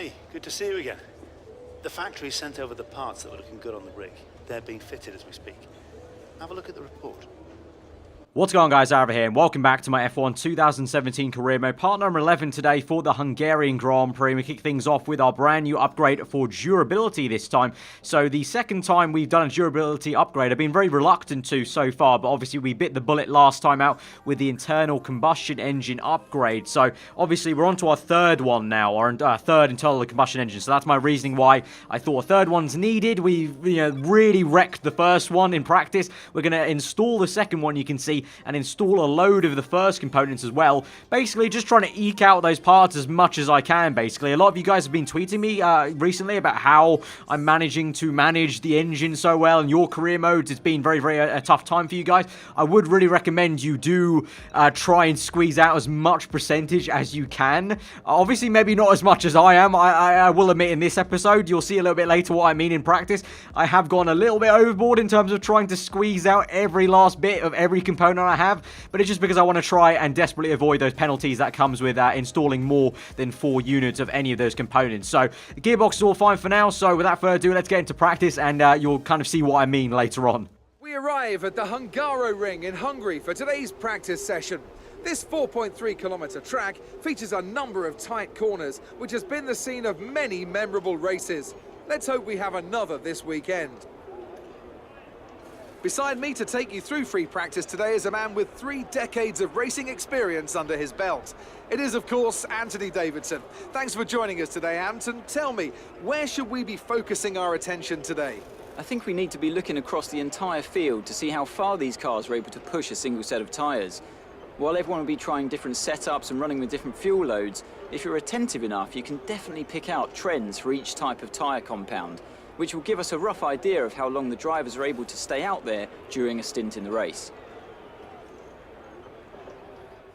Hey, good to see you again. The factory sent over the parts that were looking good on the rig. They're being fitted as we speak. Have a look at the report. What's going on, guys? Aarava here, and welcome back to my F1 2017 career mode. Part number 11 today for the Hungarian Grand Prix. We kick things off with our brand new upgrade for durability this time. So the second time we've done a durability upgrade, I've been very reluctant to so far, but obviously we bit the bullet last time out with the internal combustion engine upgrade. So obviously we're on to our third one now, or third internal combustion engine. So that's my reasoning why I thought a third one's needed. We really wrecked the first one in practice. We're going to install the second one, you can see, and install a load of the first components as well. Basically, just trying to eke out those parts as much as I can, basically. A lot of you guys have been tweeting me recently about how I'm managing to manage the engine so well in your career modes. It's been very a tough time for you guys. I would really recommend you do try and squeeze out as much percentage as you can. Obviously, maybe not as much as I am. I will admit in this episode, you'll see a little bit later what I mean in practice. I have gone a little bit overboard in terms of trying to squeeze out every last bit of every component I have, but it's just because I want to try and desperately avoid those penalties that comes with installing more than 4 units of any of those components. So the gearbox is all fine for now, so without further ado, let's get into practice, and you'll kind of see what I mean later on. We arrive at the Hungaroring in Hungary for today's practice session. This 4.3-kilometre track features a number of tight corners, which has been the scene of many memorable races. Let's hope we have another this weekend. Beside me to take you through free practice today is a man with 3 decades of racing experience under his belt. It is, of course, Anthony Davidson. Thanks for joining us today, Ant, and tell me, where should we be focusing our attention today? I think we need to be looking across the entire field to see how far these cars are able to push a single set of tyres. While everyone will be trying different setups and running with different fuel loads, if you're attentive enough, you can definitely pick out trends for each type of tyre compound, which will give us a rough idea of how long the drivers are able to stay out there during a stint in the race.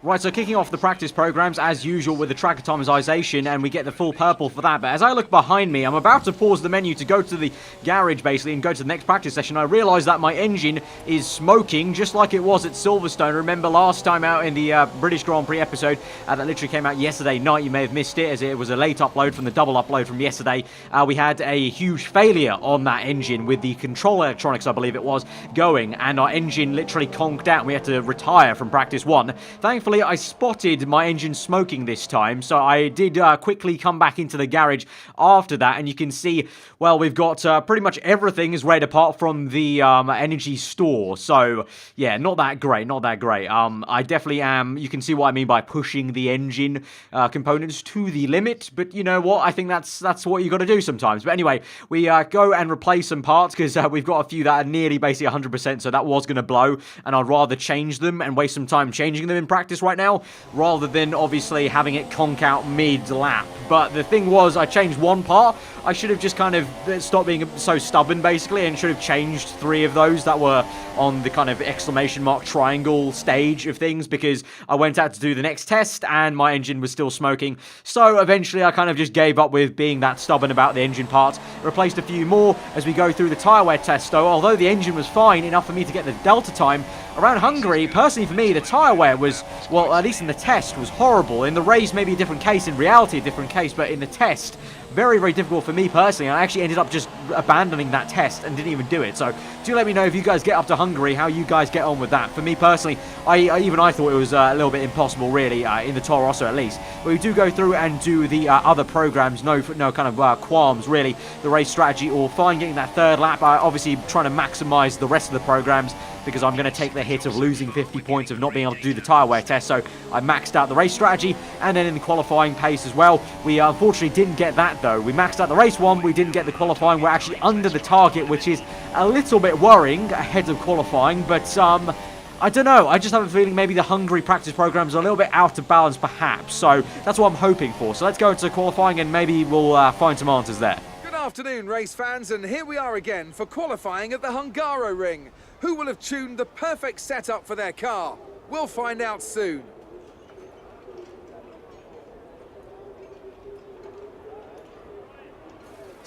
Right, so kicking off the practice programs as usual with the track atomization, and we get the full purple for that. But as I look behind me, I'm about to pause the menu to go to the garage basically and go to the next practice session. I realise that my engine is smoking just like it was at Silverstone. Remember last time out in the British Grand Prix episode that literally came out yesterday night. You may have missed it as it was a late upload from the double upload from yesterday. We had a huge failure on that engine with the control electronics, I believe it was, going, and our engine literally conked out and we had to retire from practice 1. Thankfully, I spotted my engine smoking this time, so I did quickly come back into the garage after that, and you can see, well, we've got pretty much everything is red apart from the energy store, so yeah, not that great. I definitely am, you can see what I mean by pushing the engine components to the limit, but you know what, I think that's what you got to do sometimes. But anyway, we go and replace some parts, because we've got a few that are nearly basically 100%, so that was going to blow, and I'd rather change them and waste some time changing them in practice right now, rather than obviously having it conk out mid-lap. But the thing was, I changed one part. I should have just kind of stopped being so stubborn, basically, and should have changed 3 of those that were on the kind of exclamation mark triangle stage of things, because I went out to do the next test and my engine was still smoking. So eventually I kind of just gave up with being that stubborn about the engine parts. Replaced a few more as we go through the tyre wear test, though. Although the engine was fine enough for me to get the delta time around Hungary, personally for me, the tyre wear was, well, at least in the test, was horrible. In the race, maybe a different case. In reality, a different case. But in the test, very difficult for me personally. I actually ended up just abandoning that test and didn't even do it. So do let me know if you guys get up to Hungary, how you guys get on with that. For me personally, I thought it was a little bit impossible, really, in the Toro Rosso at least. But we do go through and do the other programs, no kind of qualms, really. The race strategy all fine, getting that third lap. Obviously trying to maximise the rest of the programs, because I'm going to take the hit of losing 50 points of not being able to do the tyre wear test. So I maxed out the race strategy, and then in the qualifying pace as well. We unfortunately didn't get that, though. We maxed out the race one, we didn't get the qualifying. We're actually under the target, which is a little bit worrying ahead of qualifying, but I don't know, I just have a feeling maybe the Hungary practice program's a little bit out of balance perhaps, so that's what I'm hoping for. So let's go to qualifying and maybe we'll find some answers there. Good afternoon, race fans, and here we are again for qualifying at the Hungaroring. Who will have tuned the perfect setup for their car? We'll find out soon.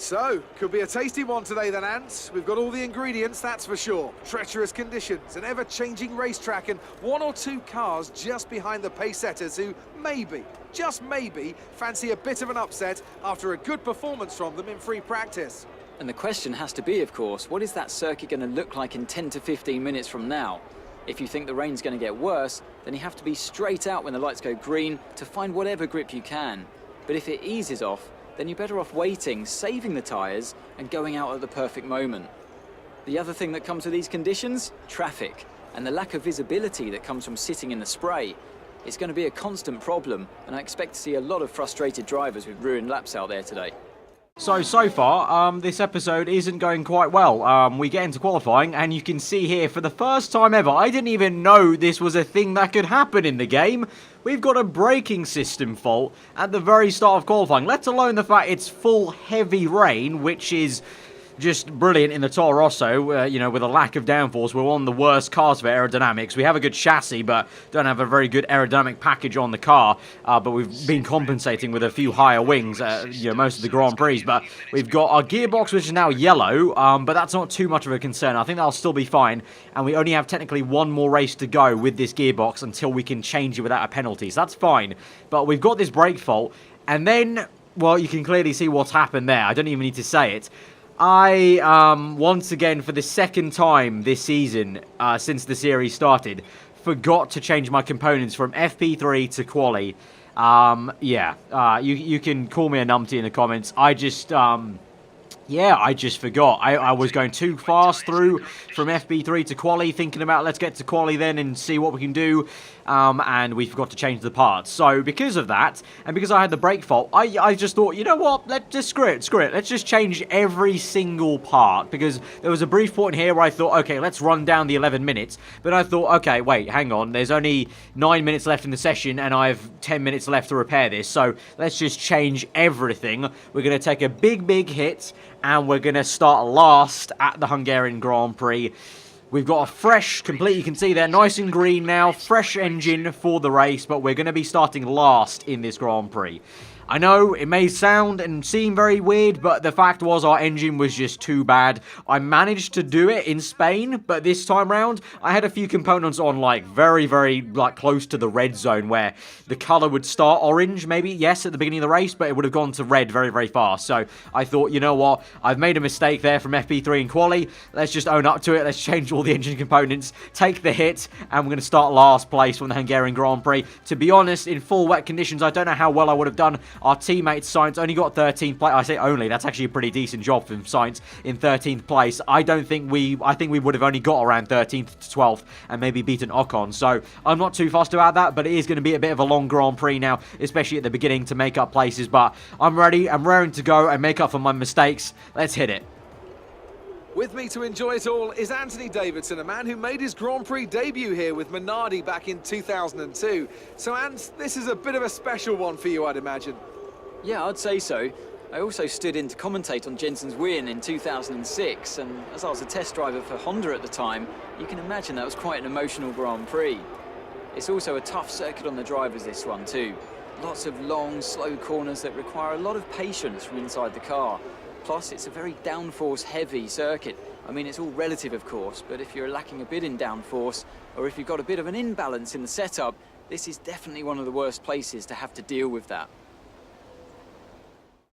So, could be a tasty one today then, Ant. We've got all the ingredients, that's for sure. Treacherous conditions, an ever-changing racetrack, and one or two cars just behind the pace setters who maybe, just maybe, fancy a bit of an upset after a good performance from them in free practice. And the question has to be, of course, what is that circuit going to look like in 10 to 15 minutes from now? If you think the rain's going to get worse, then you have to be straight out when the lights go green to find whatever grip you can. But if it eases off, then you're better off waiting, saving the tyres, and going out at the perfect moment. The other thing that comes with these conditions? Traffic, and the lack of visibility that comes from sitting in the spray. It's going to be a constant problem, and I expect to see a lot of frustrated drivers with ruined laps out there today. So far, this episode isn't going quite well. We get into qualifying, and you can see here, for the first time ever, I didn't even know this was a thing that could happen in the game. We've got a braking system fault at the very start of qualifying, let alone the fact it's full heavy rain, which is just brilliant in the Toro Rosso. You know, with a lack of downforce, we're one of the worst cars for aerodynamics. We have a good chassis, but don't have a very good aerodynamic package on the car. But we've been compensating with a few higher wings, you know, most of the Grand Prix. But we've got our gearbox, which is now yellow, but that's not too much of a concern. I think that'll still be fine. And we only have technically one more race to go with this gearbox until we can change it without a penalty. So that's fine. But we've got this brake fault. And then, well, you can clearly see what's happened there. I don't even need to say it. I, once again, for the second time this season, since the series started, forgot to change my components from FP3 to Quali. You can call me a numpty in the comments. I just forgot. I was going too fast through from FP3 to Quali, thinking about let's get to Quali then and see what we can do. And we forgot to change the parts. So because of that, and because I had the brake fault, I just thought, you know what, let's just screw it. Let's just change every single part. Because there was a brief point here where I thought, okay, let's run down the 11 minutes. But I thought, okay, wait, hang on. There's only 9 minutes left in the session, and I have 10 minutes left to repair this. So let's just change everything. We're going to take a big hit, and we're going to start last at the Hungarian Grand Prix. We've got a fresh, complete, you can see there, nice and green now, fresh engine for the race, but we're going to be starting last in this Grand Prix. I know it may sound and seem very weird, but the fact was our engine was just too bad. I managed to do it in Spain, but this time round, I had a few components on like very like close to the red zone where the colour would start orange, maybe, yes, at the beginning of the race, but it would have gone to red very fast. So I thought, you know what, I've made a mistake there from FP3 and Quali. Let's just own up to it. Let's change all the engine components, take the hit, and we're going to start last place from the Hungarian Grand Prix. To be honest, in full wet conditions, I don't know how well I would have done. Our teammate Sainz only got 13th place. I say only, that's actually a pretty decent job from Sainz in 13th place. I think we would have only got around 13th to 12th and maybe beaten Ocon. So I'm not too fussed about that, but it is going to be a bit of a long Grand Prix now, especially at the beginning to make up places. But I'm ready. I'm raring to go and make up for my mistakes. Let's hit it. With me to enjoy it all is Anthony Davidson, a man who made his Grand Prix debut here with Minardi back in 2002. So, Ant, this is a bit of a special one for you, I'd imagine. Yeah, I'd say so. I also stood in to commentate on Jensen's win in 2006, and as I was a test driver for Honda at the time, you can imagine that was quite an emotional Grand Prix. It's also a tough circuit on the drivers, this one too. Lots of long, slow corners that require a lot of patience from inside the car. Plus, it's a very downforce heavy circuit. I mean, it's all relative, of course, but if you're lacking a bit in downforce, or if you've got a bit of an imbalance in the setup, this is definitely one of the worst places to have to deal with that.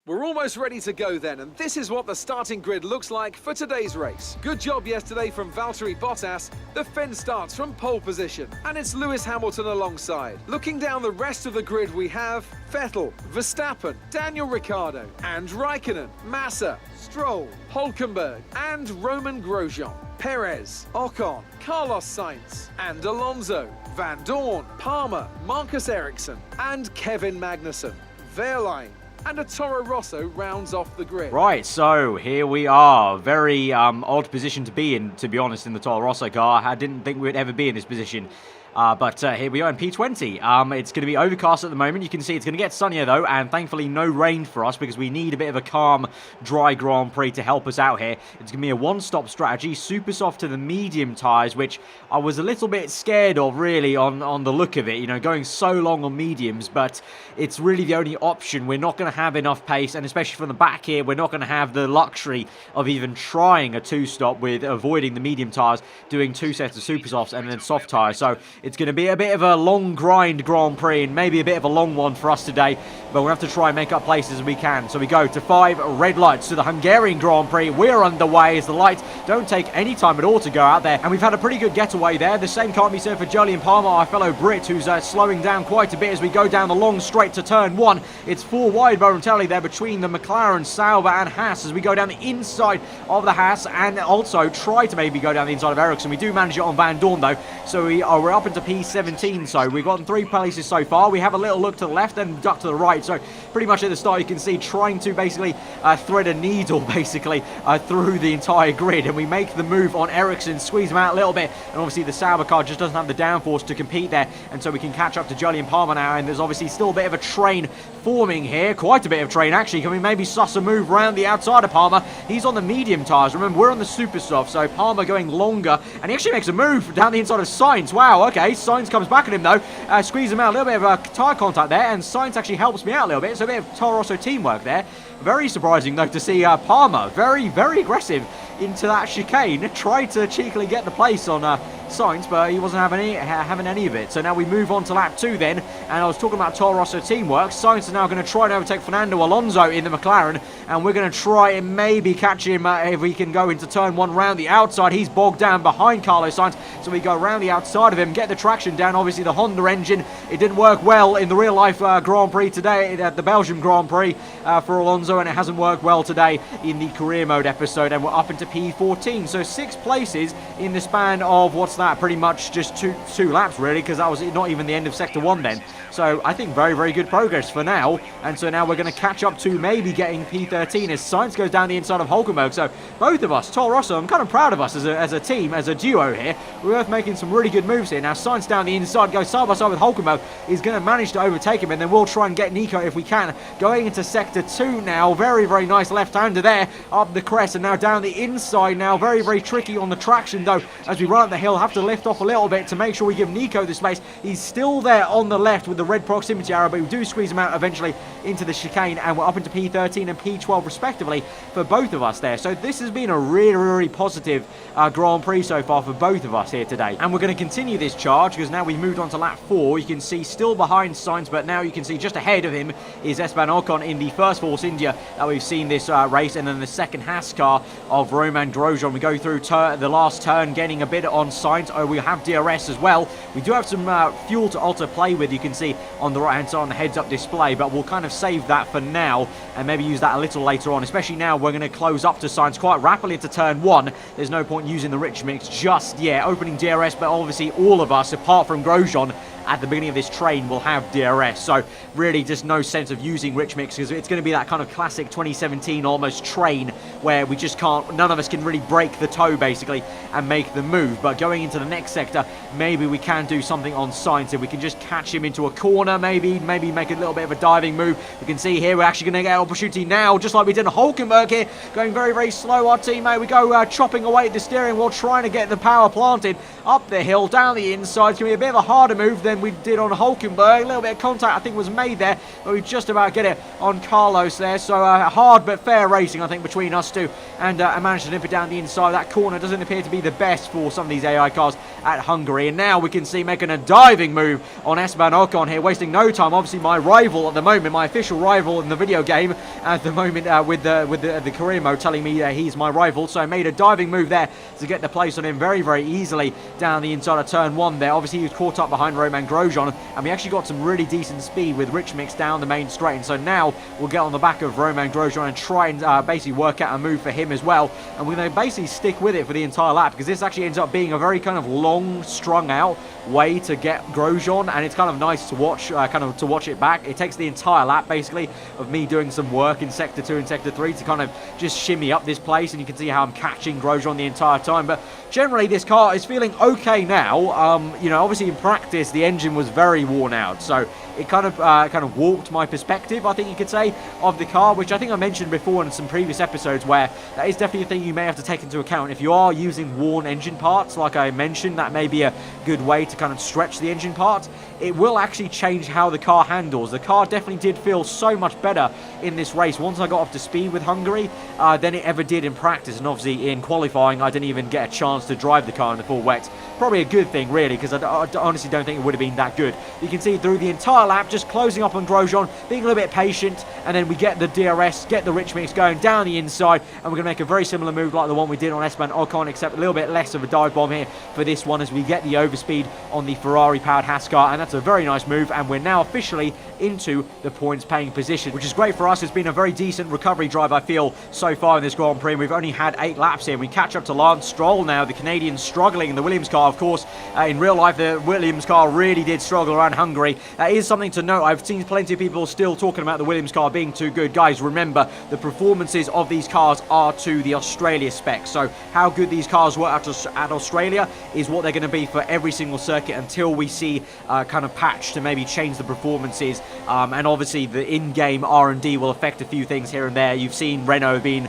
We're almost ready to go then, and this is what the starting grid looks like for today's race. Good job yesterday from Valtteri Bottas. The Finn starts from pole position, and it's Lewis Hamilton alongside. Looking down the rest of the grid, we have Vettel, Verstappen, Daniel Ricciardo, and Raikkonen, Massa, Stroll, Hülkenberg, and Roman Grosjean. Perez, Ocon, Carlos Sainz, and Alonso, Van Dorn, Palmer, Marcus Ericsson, and Kevin Magnussen. Wehrlein and a Toro Rosso rounds off the grid. Right, so here we are. Very odd position to be in, to be honest, in the Toro Rosso car. I didn't think we'd ever be in this position. But here we are in P20. It's going to be overcast at the moment. You can see it's going to get sunnier though, and thankfully no rain for us because we need a bit of a calm, dry Grand Prix to help us out here. It's going to be a one-stop strategy, super soft to the medium tyres, which I was a little bit scared of really on the look of it, you know, going so long on mediums, but it's really the only option. We're not going to have enough pace, and especially from the back here, we're not going to have the luxury of even trying a two-stop with avoiding the medium tyres, doing 2 sets of super softs and then soft tyres. So it's going to be a bit of a long grind Grand Prix and maybe a bit of a long one for us today, but we'll have to try and make up places as we can. So we go to 5 red lights to the Hungarian Grand Prix. We're underway as the lights don't take any time at all to go out there, and we've had a pretty good getaway there. The same can't be said for Julian Palmer, our fellow Brit, who's slowing down quite a bit as we go down the long straight to turn 1. It's 4 wide momentarily there between the McLaren, Sauber and Haas as we go down the inside of the Haas and also try to maybe go down the inside of Ericsson. We do manage it on Van Dorn though, so we're up into P17. So we've gotten 3 places so far. We have a little look to the left and duck to the right. So pretty much at the start you can see trying to basically thread a needle basically through the entire grid, and we make the move on Ericsson, squeeze him out a little bit, and obviously the Sauber car just doesn't have the downforce to compete there, and so we can catch up to Julian Palmer now, and there's obviously still a bit of a train forming here, quite a bit of train actually. Can we maybe suss a move around the outside of Palmer? He's on the medium tyres, remember we're on the super soft, so Palmer going longer, and he actually makes a move down the inside of Sainz. Wow, okay, Sainz comes back at him though, squeeze him out, a little bit of tyre contact there, and Sainz actually helps me out a little bit, so a bit of Toro Rosso teamwork there. Very surprising though to see Palmer very aggressive into that chicane, tried to cheekily get the place on Sainz, but he wasn't having any of it. So now we move on to lap 2 then, and I was talking about Toro Rosso teamwork. Sainz is now going to try and overtake Fernando Alonso in the McLaren, and we're going to try and maybe catch him if we can go into turn 1 round the outside. He's bogged down behind Carlos Sainz, so we go around the outside of him, get the traction down. Obviously the Honda engine, it didn't work well in the real life Grand Prix today, at the Belgium Grand Prix for Alonso, and it hasn't worked well today in the career mode episode, and we're up into P14. So 6 places in the span of, what's that, pretty much just two laps really, because that was not even the end of sector 1 then. So I think very good progress for now, and so now we're going to catch up to maybe getting P13 as Sainz goes down the inside of Hulkenberg. So both of us, Toro Rosso, I'm kind of proud of us as a team, as a duo here. We're both making some really good moves here. Now Sainz down the inside, goes side by side with Hulkenberg. He's going to manage to overtake him, and then we'll try and get Nico if we can. Going into sector 2 now, very nice left-hander there, up the crest, and now down the inside now, very tricky on the traction though, as we run up the hill, have to lift off a little bit to make sure we give Nico the space. He's still there on the left with the red proximity arrow, but we do squeeze him out eventually into the chicane, and we're up into P13 and P12 respectively for both of us there. So this has been a really positive Grand Prix so far for both of us here today, and we're going to continue this charge because now we've moved on to lap 4. You can see still behind Sainz, but now you can see just ahead of him is Esteban Ocon in the first Force India that we've seen this race, and then the second Haas car of Romain Grosjean. We go through the last turn, getting a bit on Sainz. Oh, we have DRS as well. We do have some fuel to alter play with, you can see on the right hand side on the heads-up display, but we'll kind of save that for now and maybe use that a little later on, especially now we're going to close up to Sainz quite rapidly into turn 1. There's no point using the rich mix just yet, opening DRS, but obviously all of us, apart from Grosjean, at the beginning of this train will have DRS, so really just no sense of using rich mix because it's going to be that kind of classic 2017 almost train where we just can't, none of us can really break the toe basically and make the move. But going into the next sector, maybe we can do something on Sainz if we can just catch him into a corner, maybe make a little bit of a diving move. You can see here we're actually going to get an opportunity now, just like we did in Hulkenberg here, going very slow. Our teammate, we go chopping away at the steering wheel, trying to get the power planted up the hill, down the inside. It's going to be a bit of a harder move than we did on Hulkenberg. A little bit of contact I think was made there, but we just about get it on Carlos there. So hard but fair racing I think between us two, and I managed to nip it down the inside. That corner doesn't appear to be the best for some of these AI cars at Hungary, and now we can see making a diving move on Esteban Ocon here, wasting no time. Obviously my rival at the moment, my official rival in the video game at the moment, with the career mode telling me he's my rival, so I made a diving move there to get the place on him very easily down the inside of turn 1 there. Obviously he was caught up behind Romain Romain Grosjean, and we actually got some really decent speed with Rich Mix down the main straight. And so now we'll get on the back of Romain Grosjean and try and basically work out a move for him as well. And we're going to basically stick with it for the entire lap, because this actually ends up being a very kind of long, strung out way to get Grosjean, and it's kind of nice to watch, to watch it back. It takes the entire lap basically of me doing some work in sector 2 and sector 3 to kind of just shimmy up this place, and you can see how I'm catching Grosjean the entire time. But generally this car is feeling okay now. You know, obviously in practice the engine was very worn out, so it kind of warped my perspective, I think you could say, of the car, which I think I mentioned before in some previous episodes, where that is definitely a thing you may have to take into account. If you are using worn engine parts, like I mentioned, that may be a good way to kind of stretch the engine parts. It will actually change how the car handles. The car definitely did feel so much better in this race once I got up to speed with Hungary than it ever did in practice. And obviously in qualifying I didn't even get a chance to drive the car in the full wet. Probably a good thing really, because I honestly don't think it would have been that good. You can see through the entire lap just closing up on Grosjean, being a little bit patient, and then we get the DRS, get the Rich Mix going down the inside, and we're going to make a very similar move like the one we did on Esteban Ocon, except a little bit less of a dive bomb here for this one, as we get the overspeed on the Ferrari powered Haas car, and that's a very nice move. And we're now officially into the points paying position, which is great for us. It's been a very decent recovery drive, I feel, so far in this Grand Prix. We've only had 8 laps here. We catch up to Lance Stroll now, the Canadian struggling in the Williams car. Of course, in real life the Williams car really did struggle around Hungary. That is something to note. I've seen plenty of people still talking about the Williams car being too good. Guys, remember, the performances of these cars are to the Australia specs, so how good these cars were at Australia is what they're going to be for every single circuit until we see kind of patch to maybe change the performances. And obviously the in-game R&D will affect a few things here and there. You've seen Renault being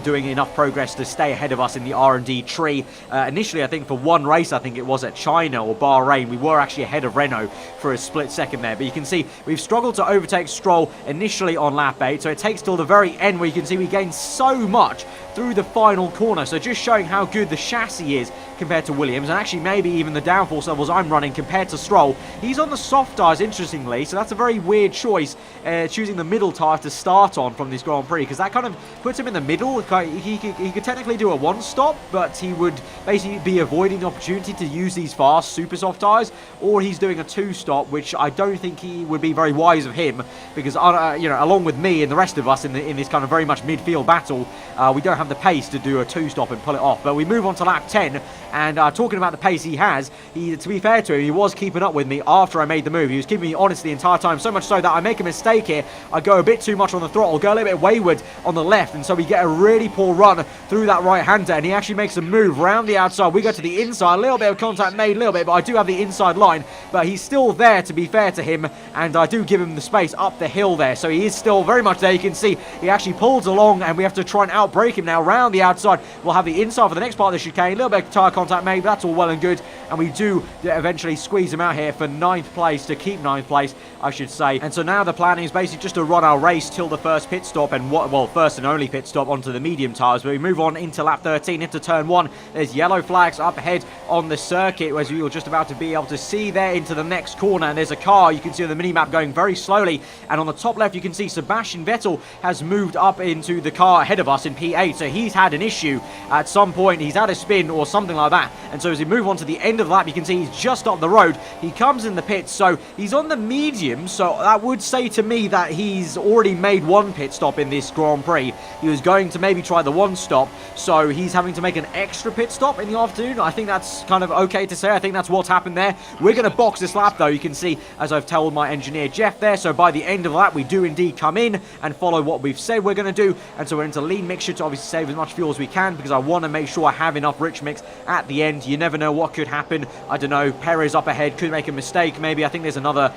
doing enough progress to stay ahead of us in the R&D tree. Initially, I think for one race, I think it was at China or Bahrain, we were actually ahead of Renault for a split second there. But you can see we've struggled to overtake Stroll initially on lap 8, so it takes till the very end where you can see we gain so much through the final corner. So just showing how good the chassis is compared to Williams, and actually maybe even the downforce levels I'm running compared to Stroll. He's on the soft tyres, interestingly, so that's a very weird choice, choosing the middle tyre to start on from this Grand Prix, because that kind of puts him in the middle. He could technically do a one-stop, but he would basically be avoiding the opportunity to use these fast, super soft tyres, or he's doing a two-stop, which I don't think he would be very wise of him, because along with me and the rest of us in this kind of very much midfield battle, we don't have the pace to do a two-stop and pull it off. But we move on to lap 10, and talking about the pace he has, to be fair to him, he was keeping up with me after I made the move. He was keeping me honest the entire time, so much so that I make a mistake here. I go a bit too much on the throttle, go a little bit wayward on the left, and so we get a really poor run through that right-hander, and he actually makes a move round the outside. We go to the inside, a little bit of contact made, a little bit, but I do have the inside line, but he's still there, to be fair to him, and I do give him the space up the hill there, so he is still very much there. You can see he actually pulls along, and we have to try and outbrake him now round the outside. We'll have the inside for the next part of the chicane, a little bit of tyre contact made, but that's all well and good, and we do eventually squeeze him out here for 9th place, to keep 9th place, I should say. And so now the plan is basically just to run our race till the first pit stop, and first and only pit stop onto the medium tyres. But we move on into lap 13, into turn 1. There's yellow flags up ahead on the circuit, as you're just about to be able to see there into the next corner, and there's a car you can see on the mini-map going very slowly, and on the top left you can see Sebastian Vettel has moved up into the car ahead of us in P8, so he's had an issue at some point. He's had a spin or something like that, and so as we move on to the end of the lap, you can see he's just up the road. He comes in the pits, so he's on the medium, so that would say to me that he's already made one pit stop in this Grand Prix. He was going to maybe try the one stop, so he's having to make an extra pit stop in the afternoon. I think that's kind of okay to say. I think that's what's happened there. We're going to box this lap though, you can see, as I've told my engineer Jeff there, so by the end of the lap we do indeed come in and follow what we've said we're going to do, and so we're into lean mixture to obviously save as much fuel as we can, because I want to make sure I have enough rich mix at the end. You never know what could happen. I don't know, Perez up ahead could make a mistake maybe. I think there's another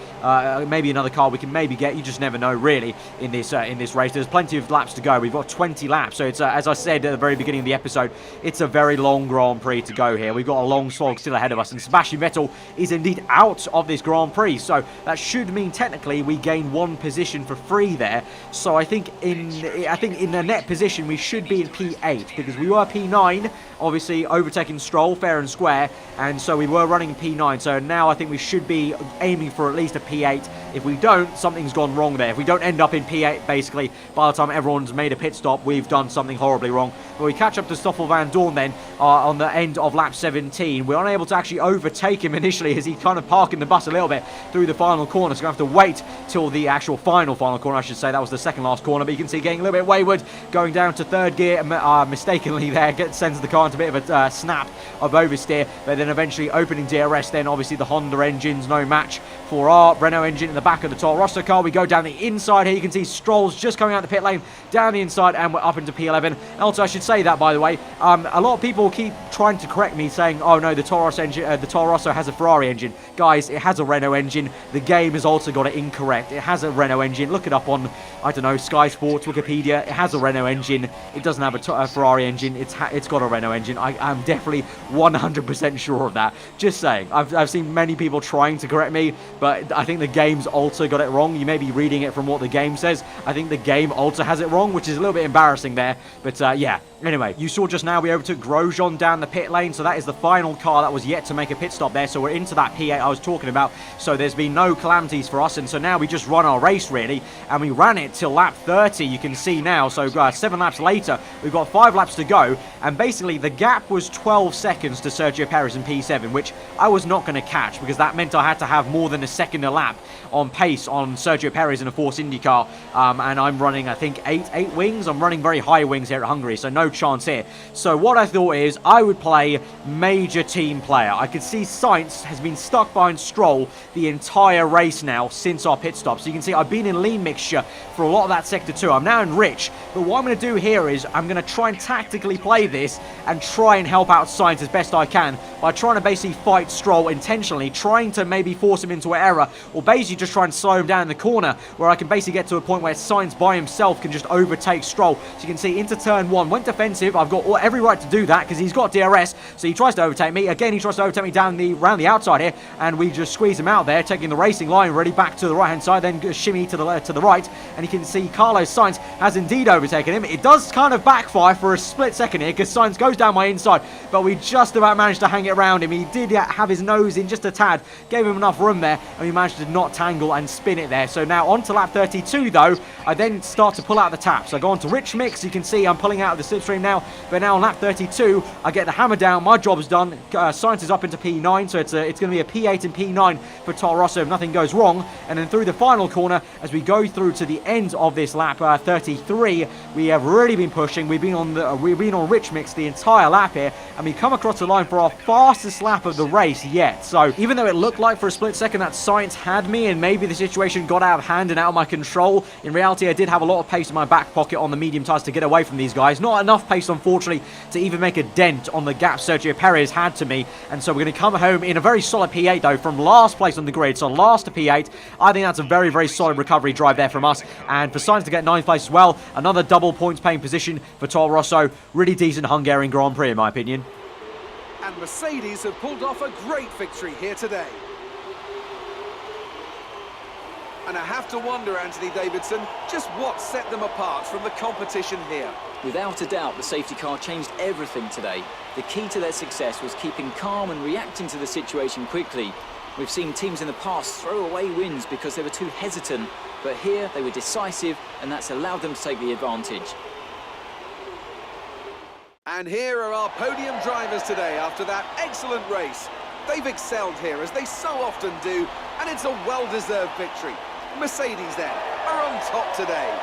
maybe another car we can maybe get. You just never know really in this race. There's plenty of laps to go. We've got 20 laps, so it's as I said at the very beginning of the episode, it's a very long Grand Prix to go here. We've got a long slog still ahead of us, and Sebastian Vettel is indeed out of this Grand Prix, so that should mean technically we gain one position for free there. So I think in the net position we should be in P8, because we were P9 obviously overtaking Stroll fair and square, and so we were running P9, so now I think we should be aiming for at least a P8. If we don't, something's gone wrong there. If we don't end up in P8 basically by the time everyone's made a pit stop, we've done something horribly wrong. But we catch up to Stoffel Van Dorn then on the end of lap 17. We're unable to actually overtake him initially initially as he's kind of parking the bus a little bit through the final corner. So we're going to have to wait till the actual final corner, I should say. That was the second last corner, but you can see getting a little bit wayward, going down to third gear, mistakenly there, sends the car into a bit of a snap of oversteer, but then eventually opening DRS. Then obviously the Honda engine's no match for our Renault engine in the back of the Toro Rosso car. We go down the inside here. You can see Stroll's just coming out the pit lane, down the inside, and we're up into P11. Also, I should say that, by the way, a lot of people keep trying to correct me, saying, oh no, the Toro Rosso has a Ferrari engine. Guys, it has a Renault engine. The game has also got it incorrect. It has a Renault engine. Look it up on, I don't know, Sky Sports, Wikipedia. It has a Renault engine. It doesn't have a Ferrari engine. It's got a Renault engine. I'm definitely 100% sure of that. Just saying. I've seen many people trying to correct me, but I think the game's also got it wrong. You may be reading it from what the game says. I think the game also has it wrong, which is a little bit embarrassing there. But yeah. Anyway, you saw just now we overtook Grosjean down the pit lane, so that is the final car that was yet to make a pit stop there. So we're into that P8 I was talking about. So there's been no calamities for us, and so now we just run our race really, and we ran it till lap 30. You can see now. So 7 laps later, we've got 5 laps to go, and basically the gap was 12 seconds to Sergio Perez in P7, which I was not going to catch because that meant I had to have more than a second a lap on pace on Sergio Perez in a Force Indy car, and I'm running, I think, 8 wings. I'm running very high wings here at Hungary, so no chance here. So what I thought is I would play major team player. I could see Sainz has been stuck behind Stroll the entire race now since our pit stop. So you can see I've been in lean mixture for a lot of that sector 2. I'm now in rich, but what I'm going to do here is I'm going to try and tactically play this and try and help out Sainz as best I can by trying to basically fight Stroll intentionally, trying to maybe force him into an error, or basically just try and slow him down in the corner where I can basically get to a point where Sainz by himself can just overtake Stroll. So you can see into turn 1, went defensive. I've got every right to do that because he's got DRS, so he tries to overtake me. Again, he tries to overtake me around the outside here, and we just squeeze him out there, taking the racing line really back to the right-hand side, then shimmy to the right, and you can see Carlos Sainz has indeed overtaken him. It does kind of backfire for a split second here because Sainz goes down my inside, but we just about managed to hang it around him. He did have his nose in just a tad, gave him enough room there, and we managed to not tangle and spin it there. So now on to lap 32 though, I then start to pull out the taps. I go on to rich mix. You can see I'm pulling out of the slipstream now, but now on lap 32 I get the hammer down. My job's done. Sainz is up into P9, so it's going to be a P8 and P9 for Toro Rosso if nothing goes wrong. And then through the final corner, as we go through to the end of this lap 33, we have really been pushing. We've been on rich mix the entire lap here, and we come across the line for our fastest lap of the race yet. So even though it looked like for a split second that Sainz had me and maybe the situation got out of hand and out of my control, in reality I did have a lot of pace in my back pocket on the medium tyres to get away from these guys. Not enough pace, unfortunately, to even make a dent on the gap Sergio Perez had to me, and so we're going to come home in a very solid P8 though, from last place on the grid. So last to P8, I think that's a very, very solid recovery drive there from us, and for Sainz to get 9th place as well, another double points paying position for Toro Rosso. Really decent Hungarian Grand Prix in my opinion. And Mercedes have pulled off a great victory here today. And I have to wonder, Anthony Davidson, just what set them apart from the competition here. Without a doubt, the safety car changed everything today. The key to their success was keeping calm and reacting to the situation quickly. We've seen teams in the past throw away wins because they were too hesitant, but here they were decisive, and that's allowed them to take the advantage. And here are our podium drivers today after that excellent race. They've excelled here, as they so often do, and it's a well-deserved victory. Mercedes, then, are on top today.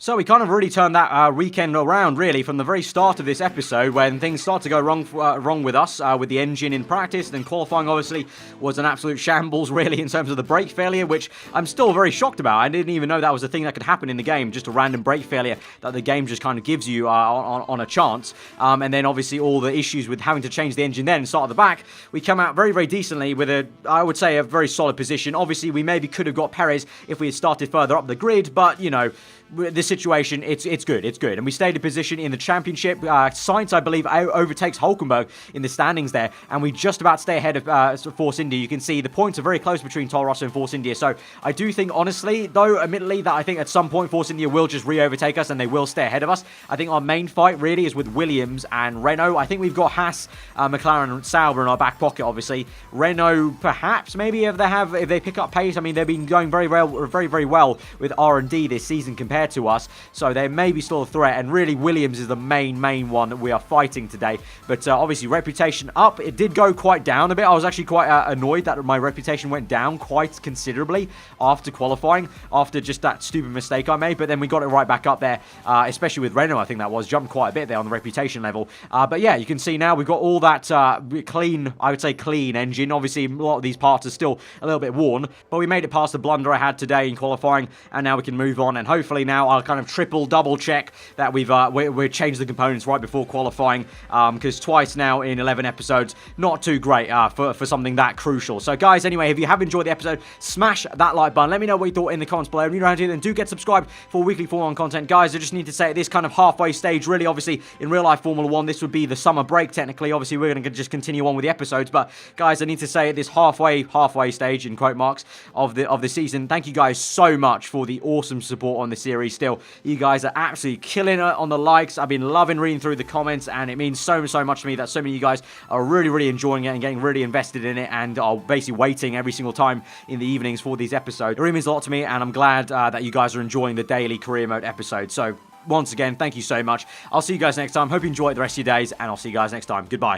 So we kind of really turned that weekend around, really, from the very start of this episode, when things started to go wrong with us, with the engine in practice. Then qualifying, obviously, was an absolute shambles, really, in terms of the brake failure, which I'm still very shocked about. I didn't even know that was a thing that could happen in the game, just a random brake failure that the game just kind of gives you on a chance. And then, obviously, all the issues with having to change the engine then and start at the back. We come out very, very decently with I would say, a very solid position. Obviously, we maybe could have got Perez if we had started further up the grid, but, you know, the situation, it's good. It's good. And we stayed in position in the championship. Sainz, I believe, overtakes Hulkenberg in the standings there. And we just about stay ahead of Force India. You can see the points are very close between Toro Rosso and Force India. So I do think, honestly, though, admittedly, that I think at some point Force India will just re-overtake us and they will stay ahead of us. I think our main fight really is with Williams and Renault. I think we've got Haas, McLaren and Sauber in our back pocket, obviously. Renault, perhaps, maybe if they pick up pace. I mean, they've been going very well with R&D this season compared to us. So they may be still a threat. And really, Williams is the main one that we are fighting today. But obviously, reputation up. It did go quite down a bit. I was actually quite annoyed that my reputation went down quite considerably after qualifying, after just that stupid mistake I made. But then we got it right back up there, especially with Renault, I think that was. Jumped quite a bit there on the reputation level. But yeah, you can see now we've got all that clean, I would say clean engine. Obviously, a lot of these parts are still a little bit worn, but we made it past the blunder I had today in qualifying, and now we can move on. And hopefully now I'll kind of double check that we've changed the components right before qualifying, because twice now in 11 episodes, not too great for something that crucial. So guys, anyway, if you have enjoyed the episode, smash that like button. Let me know what you thought in the comments below. If you're around here, then do get subscribed for weekly Formula 1 content. Guys, I just need to say at this kind of halfway stage, really, obviously, in real life Formula 1, this would be the summer break, technically. Obviously, we're going to just continue on with the episodes, but guys, I need to say at this halfway stage, in quote marks, of the season, thank you guys so much for the awesome support on the series still. You guys are absolutely killing it on the likes. I've been loving reading through the comments, and it means so much to me that so many of you guys are really enjoying it and getting really invested in it, and are basically waiting every single time in the evenings for these episodes. It really means a lot to me, and I'm glad that you guys are enjoying the daily career mode episodes. So once again, thank you so much. I'll see you guys next time. Hope you enjoy the rest of your days, and I'll see you guys next time. Goodbye.